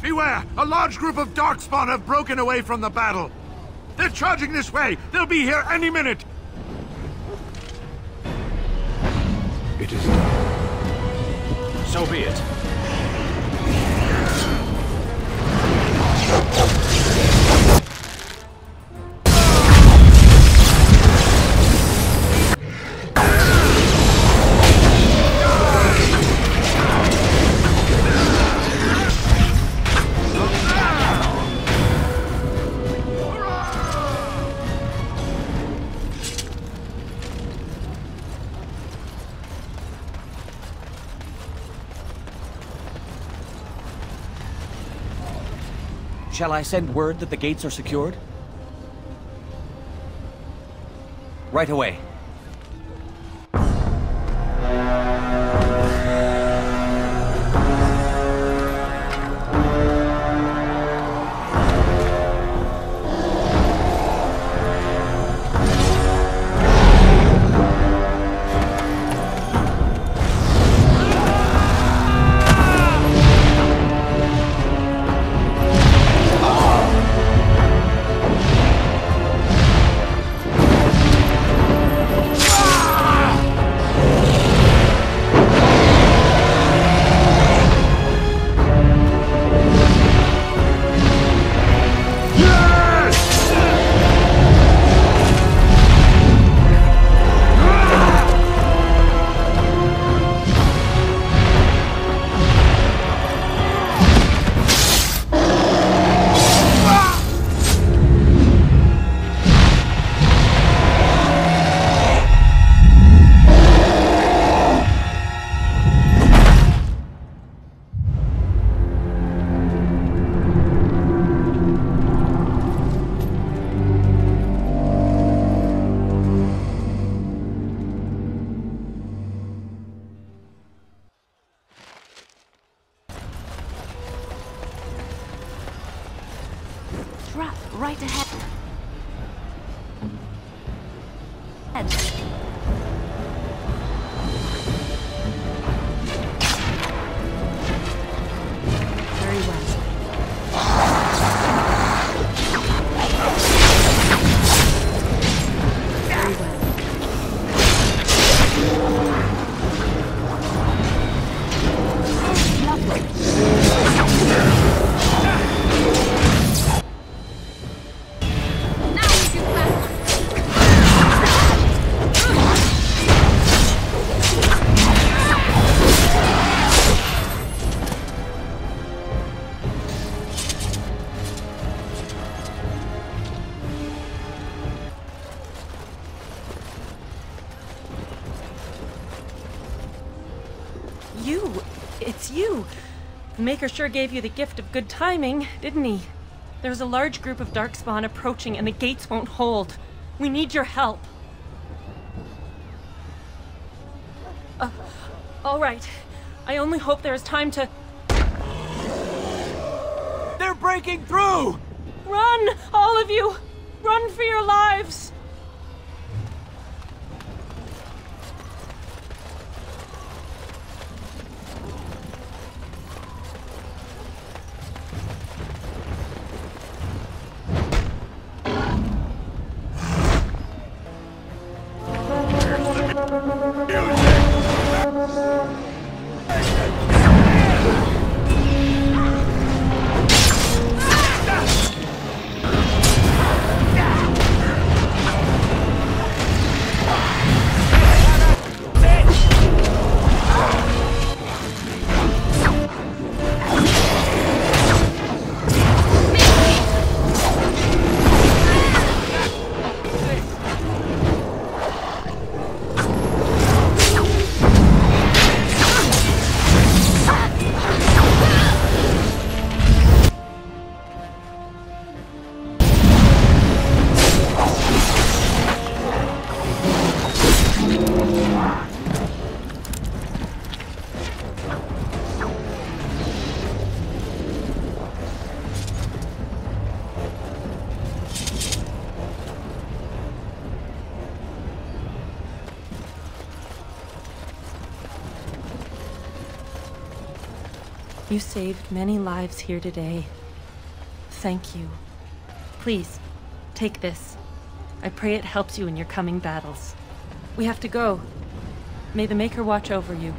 Beware! A large group of Darkspawn have broken away from the battle! They're charging this way! They'll be here any minute! It is done. So be it. Shall I send word that the gates are secured? Right away. Right ahead. Very well. Very well. Lovely. It's you! The Maker sure gave you the gift of good timing, didn't he? There's a large group of Darkspawn approaching and the gates won't hold. We need your help. All right. I only hope there is time to... They're breaking through! Run! All of you! Run for your lives! You saved many lives here today. Thank you. Please, take this. I pray it helps you in your coming battles. We have to go. May the Maker watch over you.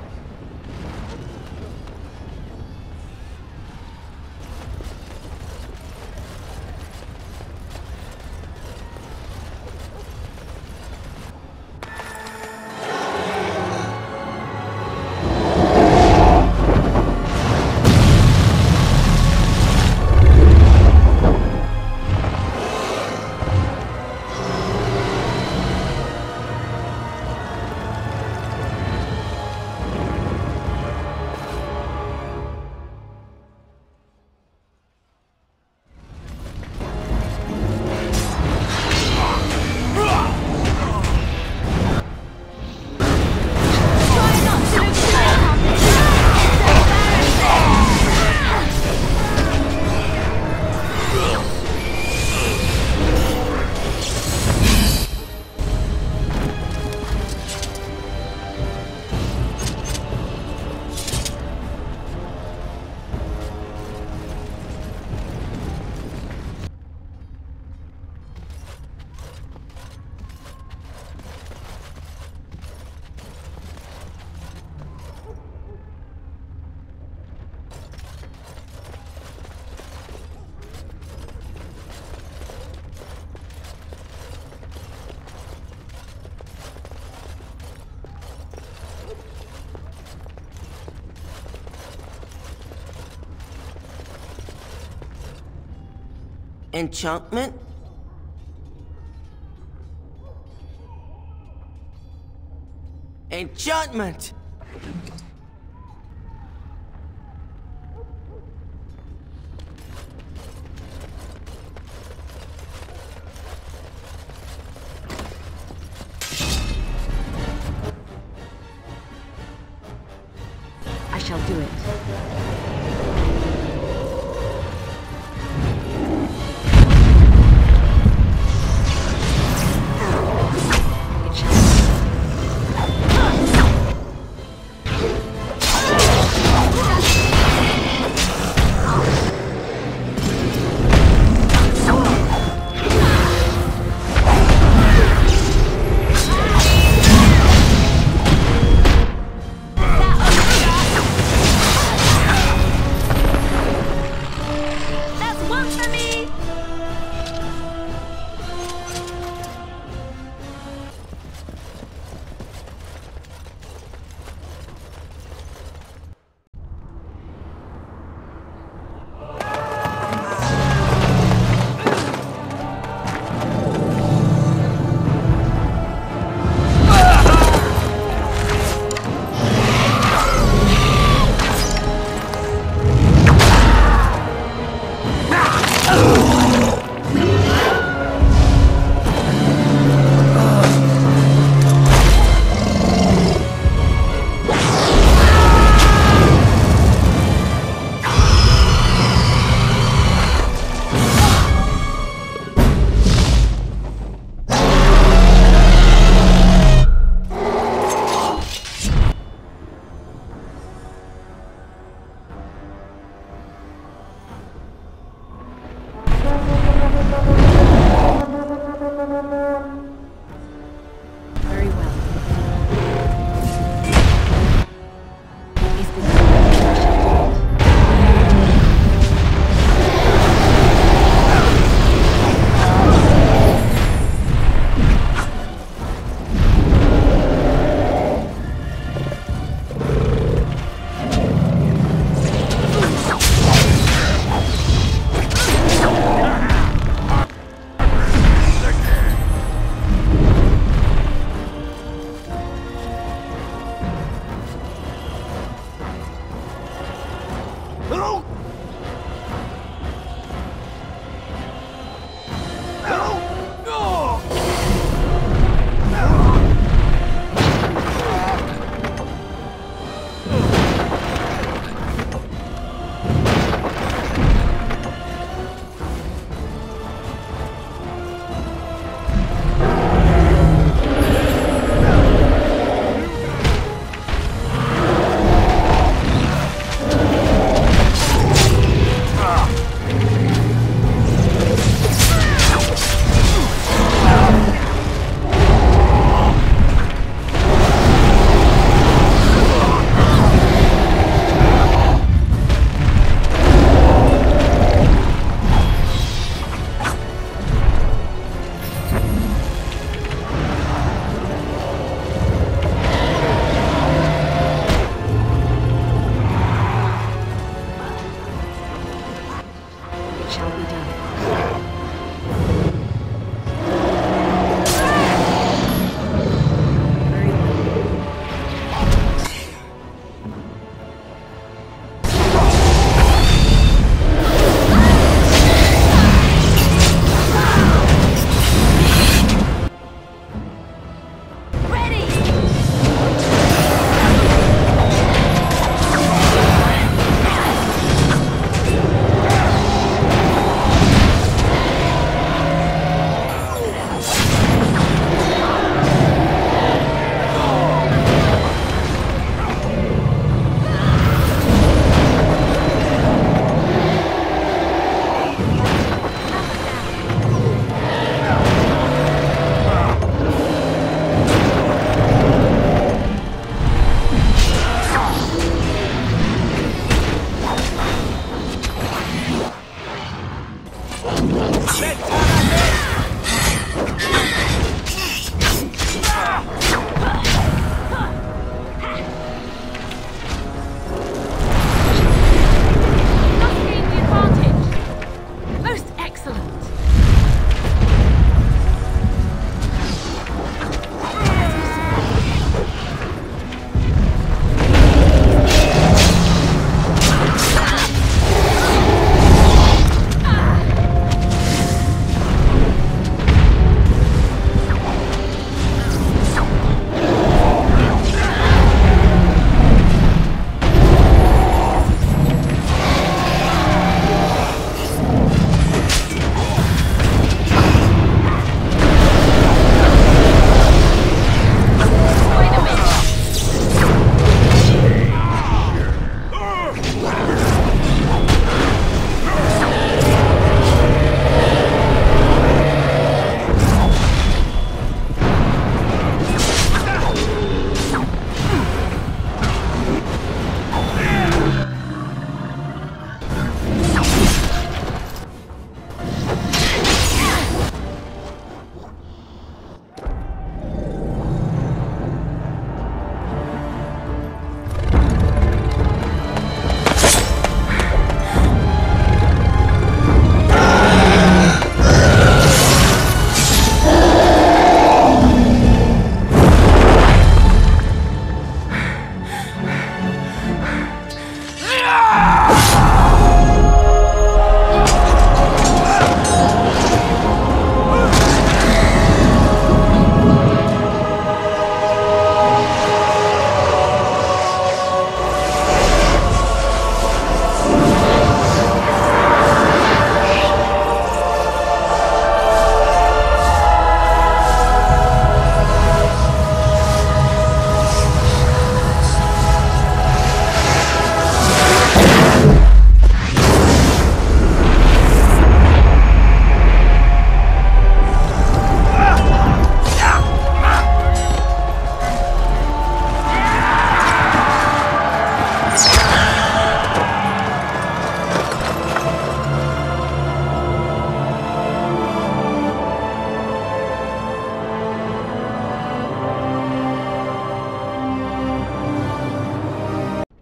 Enchantment? Enchantment! I shall do it. It shall be done. Very well.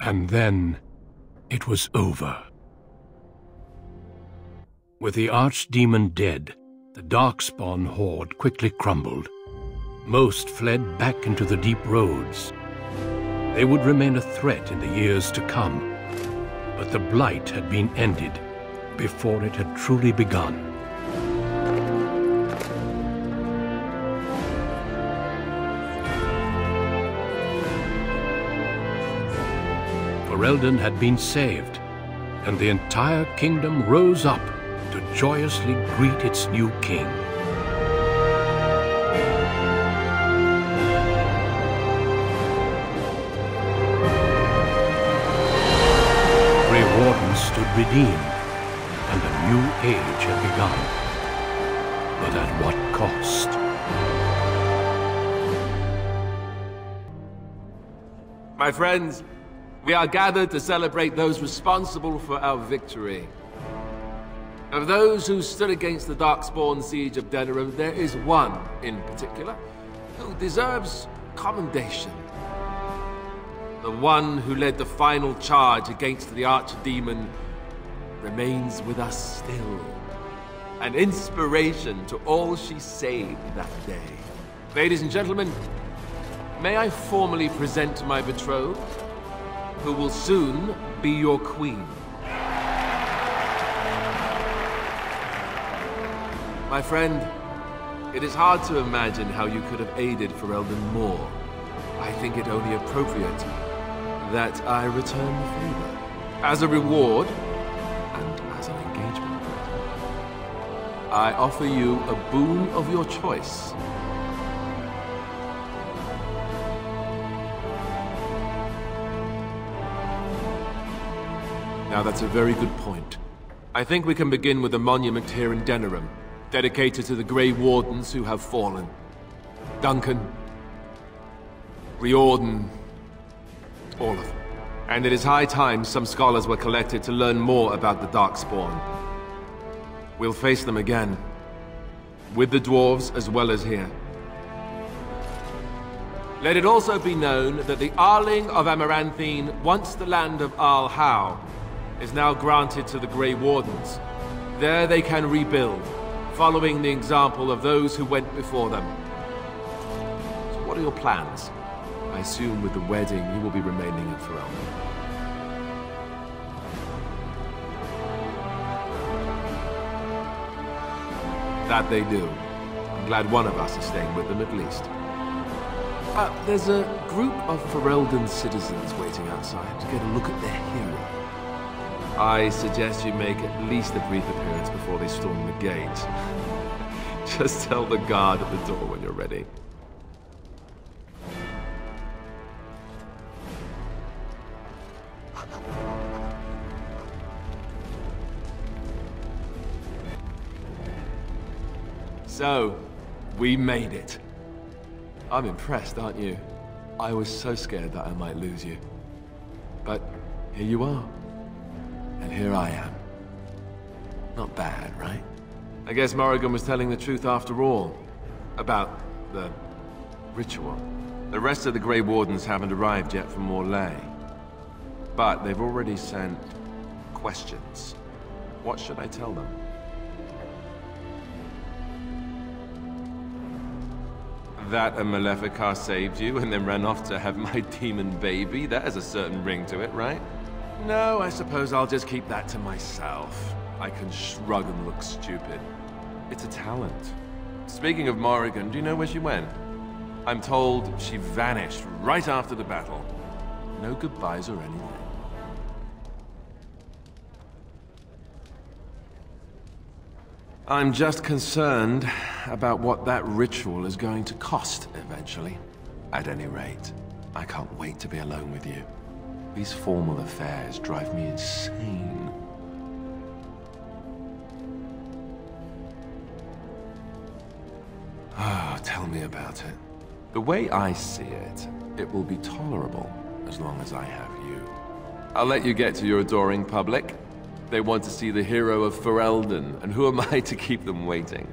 And then it was over. With the archdemon dead, the Darkspawn horde quickly crumbled. Most fled back into the deep roads. They would remain a threat in the years to come, but the blight had been ended before it had truly begun. Ferelden had been saved, and the entire kingdom rose up to joyously greet its new king. Grey Wardens stood redeemed, and a new age had begun. But at what cost? My friends, we are gathered to celebrate those responsible for our victory. Of those who stood against the Darkspawn siege of Denerim, there is one in particular who deserves commendation. The one who led the final charge against the archdemon remains with us still. An inspiration to all she saved that day. Ladies and gentlemen, may I formally present my betrothed, who will soon be your queen. My friend, it is hard to imagine how you could have aided Ferelden more. I think it only appropriate that I return the favor. As a reward, and as an engagement, I offer you a boon of your choice. Now that's a very good point. I think we can begin with a monument here in Denerim, dedicated to the Grey Wardens who have fallen. Duncan, Riordan, all of them. And it is high time some scholars were collected to learn more about the Darkspawn. We'll face them again, with the dwarves as well as here. Let it also be known that the Arling of Amaranthine, once the land of Arl Howe, is now granted to the Grey Wardens. There they can rebuild, following the example of those who went before them. So what are your plans? I assume with the wedding you will be remaining in Ferelden. That they do. I'm glad one of us is staying with them at least. There's a group of Ferelden citizens waiting outside to get a look at their hero. I suggest you make at least a brief appearance before they storm the gate. Just tell the guard at the door when you're ready. So, we made it. I'm impressed, aren't you? I was so scared that I might lose you. But here you are. And here I am. Not bad, right? I guess Morrigan was telling the truth after all. About the ritual. The rest of the Grey Wardens haven't arrived yet from Morlaix. But they've already sent questions. What should I tell them? That a Maleficar saved you and then ran off to have my demon baby? That has a certain ring to it, right? No, I suppose I'll just keep that to myself. I can shrug and look stupid. It's a talent. Speaking of Morrigan, do you know where she went? I'm told she vanished right after the battle. No goodbyes or anything. I'm just concerned about what that ritual is going to cost eventually. At any rate, I can't wait to be alone with you. These formal affairs drive me insane. Oh, tell me about it. The way I see it, it will be tolerable as long as I have you. I'll let you get to your adoring public. They want to see the hero of Ferelden, and who am I to keep them waiting?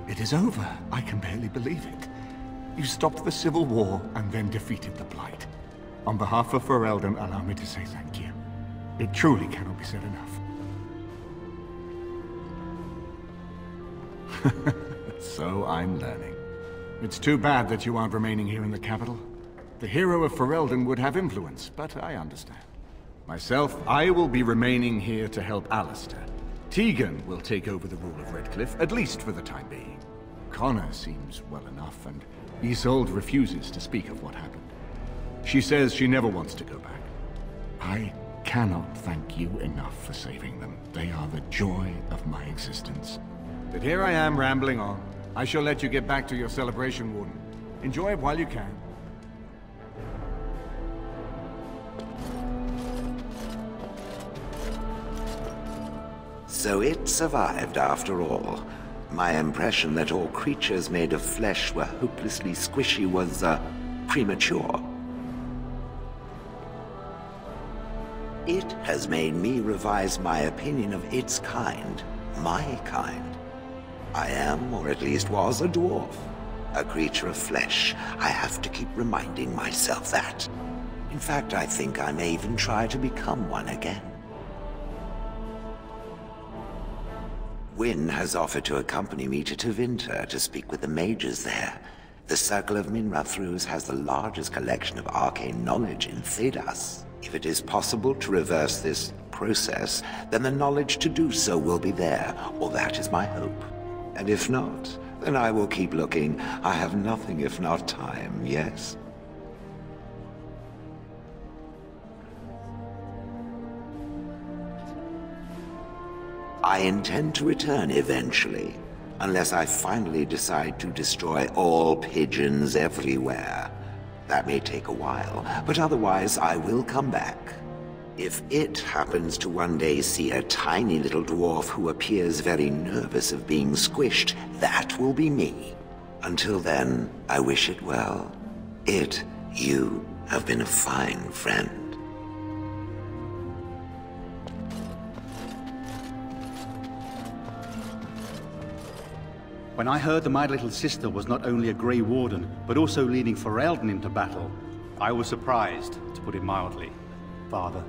It is over. I can barely believe it. You stopped the Civil War and then defeated the Blight. On behalf of Ferelden, allow me to say thank you. It truly cannot be said enough. So I'm learning. It's too bad that you aren't remaining here in the capital. The hero of Ferelden would have influence, but I understand. Myself, I will be remaining here to help Alistair. Tegan will take over the rule of Redcliffe, at least for the time being. Connor seems well enough, and Isolde refuses to speak of what happened. She says she never wants to go back. I cannot thank you enough for saving them. They are the joy of my existence. But here I am rambling on. I shall let you get back to your celebration, Warden. Enjoy it while you can. So it survived after all. My impression that all creatures made of flesh were hopelessly squishy was, premature. It has made me revise my opinion of its kind, my kind. I am, or at least was, a dwarf. A creature of flesh. I have to keep reminding myself that. In fact, I think I may even try to become one again. Wynne has offered to accompany me to Tevinter to speak with the mages there. The Circle of Minrathrus has the largest collection of arcane knowledge in Thedas. If it is possible to reverse this process, then the knowledge to do so will be there, or that is my hope. And if not, then I will keep looking. I have nothing if not time, yes? I intend to return eventually, unless I finally decide to destroy all pigeons everywhere. That may take a while, but otherwise I will come back. If it happens to one day see a tiny little dwarf who appears very nervous of being squished, that will be me. Until then, I wish it well. You have been a fine friend. When I heard that my little sister was not only a Grey Warden, but also leading Ferelden into battle, I was surprised, to put it mildly. Father,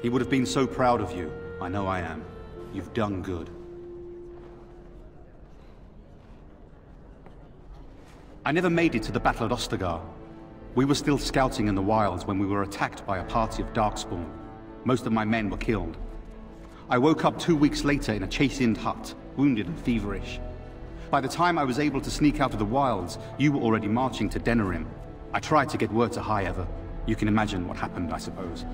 he would have been so proud of you. I know I am. You've done good. I never made it to the battle at Ostagar. We were still scouting in the wilds when we were attacked by a party of Darkspawn. Most of my men were killed. I woke up 2 weeks later in a chastened hut, wounded and feverish. By the time I was able to sneak out of the wilds, you were already marching to Denerim. I tried to get word to High Ever. You can imagine what happened, I suppose.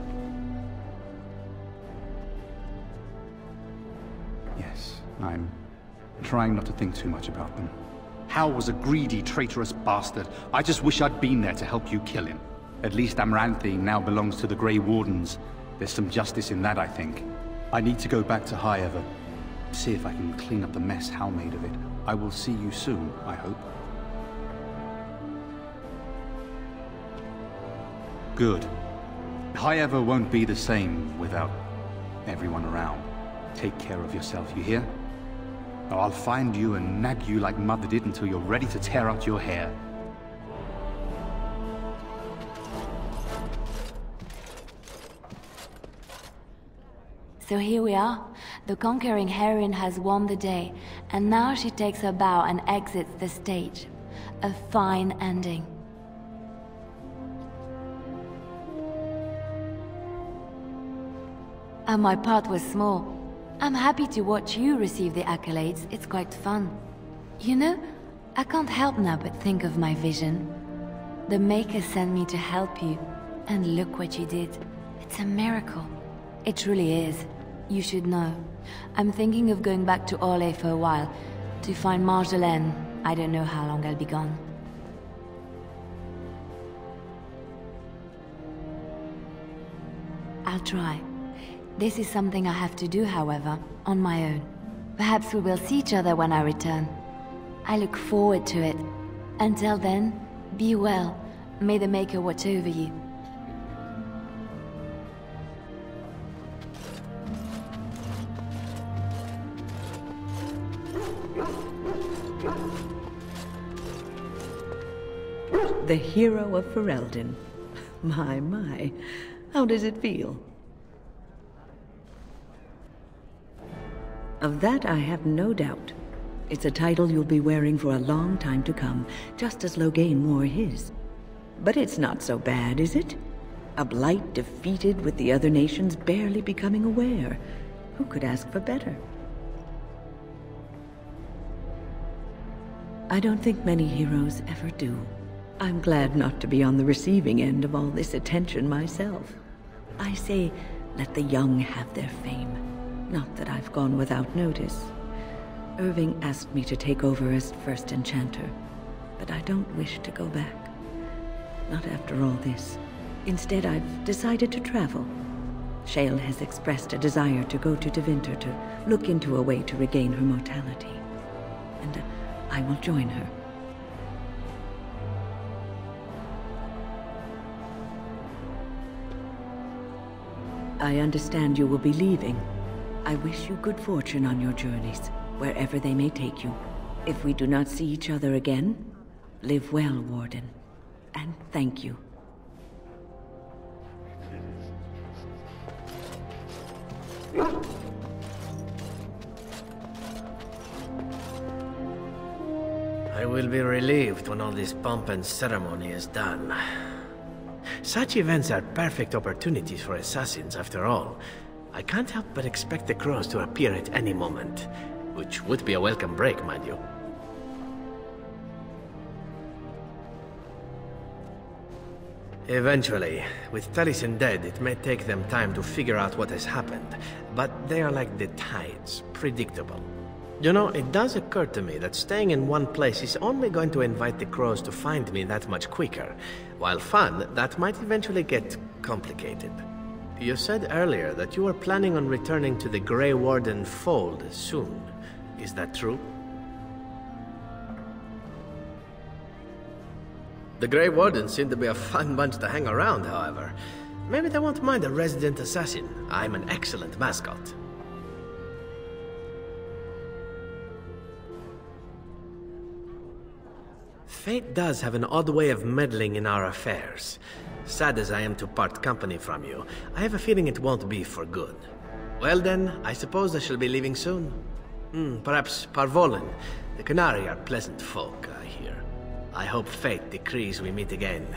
Yes, I'm trying not to think too much about them. Hal was a greedy, traitorous bastard. I just wish I'd been there to help you kill him. At least Amaranthine now belongs to the Grey Wardens. There's some justice in that, I think. I need to go back to High Ever. See if I can clean up the mess Hal made of it. I will see you soon, I hope. Good. High Ever won't be the same without everyone around. Take care of yourself, you hear? Or I'll find you and nag you like Mother did until you're ready to tear out your hair. So here we are. The conquering heroine has won the day, and now she takes her bow and exits the stage. A fine ending. And my part was small. I'm happy to watch you receive the accolades. It's quite fun. You know, I can't help now but think of my vision. The Maker sent me to help you, and look what you did. It's a miracle. It truly is. You should know. I'm thinking of going back to Orlais for a while, to find Marjolaine. I don't know how long I'll be gone. I'll try. This is something I have to do, however, on my own. Perhaps we will see each other when I return. I look forward to it. Until then, be well. May the Maker watch over you. The hero of Ferelden. My. How does it feel? Of that I have no doubt. It's a title you'll be wearing for a long time to come, just as Loghain wore his. But it's not so bad, is it? A blight defeated with the other nations barely becoming aware. Who could ask for better? I don't think many heroes ever do. I'm glad not to be on the receiving end of all this attention myself. I say, let the young have their fame. Not that I've gone without notice. Irving asked me to take over as first enchanter, but I don't wish to go back. Not after all this. Instead, I've decided to travel. Shale has expressed a desire to go to Tevinter to look into a way to regain her mortality. And I will join her. I understand you will be leaving. I wish you good fortune on your journeys. wherever they may take you. If we do not see each other again, live well, Warden. And thank you. I will be relieved when all this pomp and ceremony is done. Such events are perfect opportunities for assassins, after all. I can't help but expect the crows to appear at any moment, which would be a welcome break, mind you. Eventually, with Taliesin dead, it may take them time to figure out what has happened, but they are like the tides, predictable. You know, it does occur to me that staying in one place is only going to invite the crows to find me that much quicker. While fun, that might eventually get complicated. You said earlier that you were planning on returning to the Grey Warden fold soon. Is that true? The Grey Wardens seem to be a fun bunch to hang around, however. Maybe they won't mind a resident assassin. I'm an excellent mascot. Fate does have an odd way of meddling in our affairs. Sad as I am to part company from you, I have a feeling it won't be for good. Well then, I suppose I shall be leaving soon. Perhaps Parvolen. The Qunari are pleasant folk, I hear. I hope fate decrees we meet again.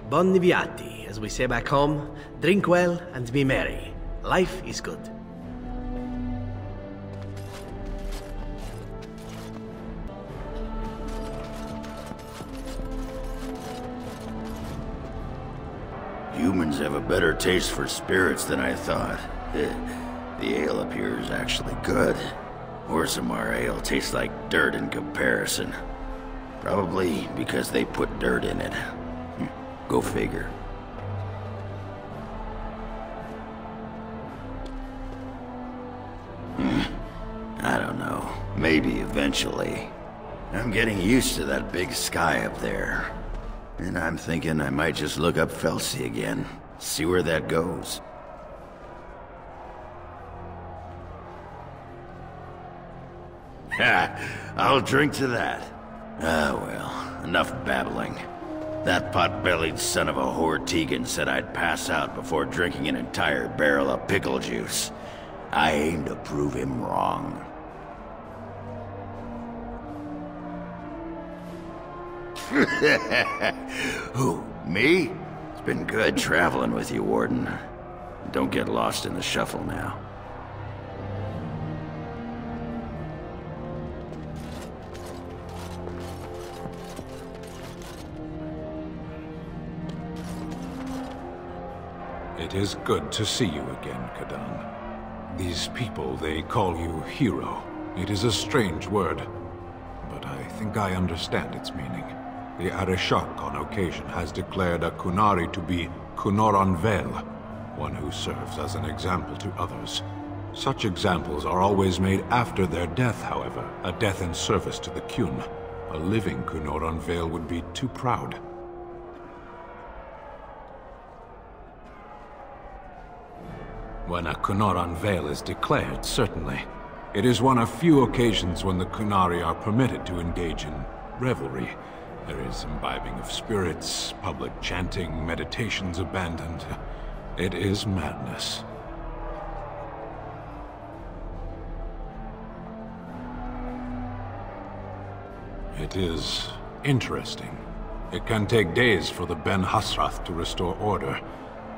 Bon niviati, as we say back home. Drink well and be merry. Life is good. Humans have a better taste for spirits than I thought. The ale up here is actually good. Orzammar ale tastes like dirt in comparison. Probably because they put dirt in it. Go figure. I don't know. Maybe eventually. I'm getting used to that big sky up there. And I'm thinking I might just look up Felsi again. See where that goes. Ha! I'll drink to that. Ah, well, enough babbling. That pot-bellied son of a whore Tegan said I'd pass out before drinking an entire barrel of pickle juice. I aim to prove him wrong. Who, me? It's been good traveling with you, Warden. Don't get lost in the shuffle now. It is good to see you again, Kadan. These people, they call you hero. It is a strange word, but I think I understand its meaning. The Arishok, on occasion, has declared a Qunari to be Kunoran Vel, one who serves as an example to others. Such examples are always made after their death, however, a death in service to the Qun. A living Kunoran Vel would be too proud. When a Kunoran Vel is declared, certainly. It is one of few occasions when the Qunari are permitted to engage in revelry. There is imbibing of spirits, public chanting, meditations abandoned. It is madness. It is interesting. It can take days for the Ben Hasrath to restore order.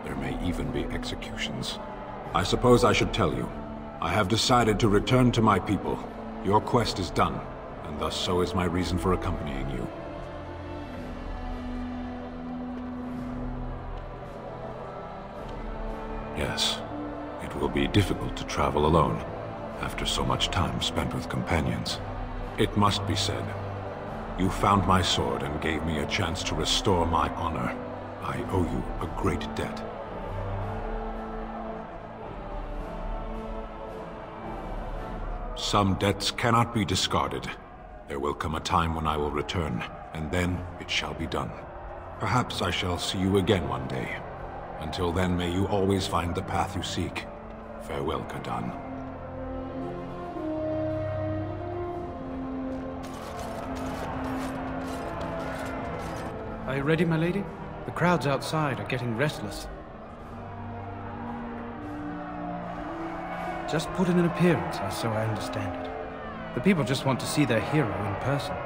There may even be executions. I suppose I should tell you. I have decided to return to my people. Your quest is done, and thus so is my reason for accompanying you. Yes, it will be difficult to travel alone, after so much time spent with companions. It must be said, you found my sword and gave me a chance to restore my honor. I owe you a great debt. Some debts cannot be discarded. There will come a time when I will return, and then it shall be done. Perhaps I shall see you again one day. Until then, may you always find the path you seek. Farewell, Kadan. Are you ready, my lady? The crowds outside are getting restless. Just put in an appearance, so I understand it. The people just want to see their hero in person.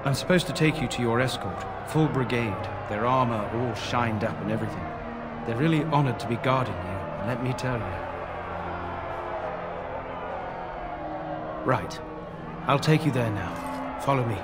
I'm supposed to take you to your escort, full brigade, their armor all shined up and everything. They're really honored to be guarding you, and let me tell you. Right. I'll take you there now. Follow me.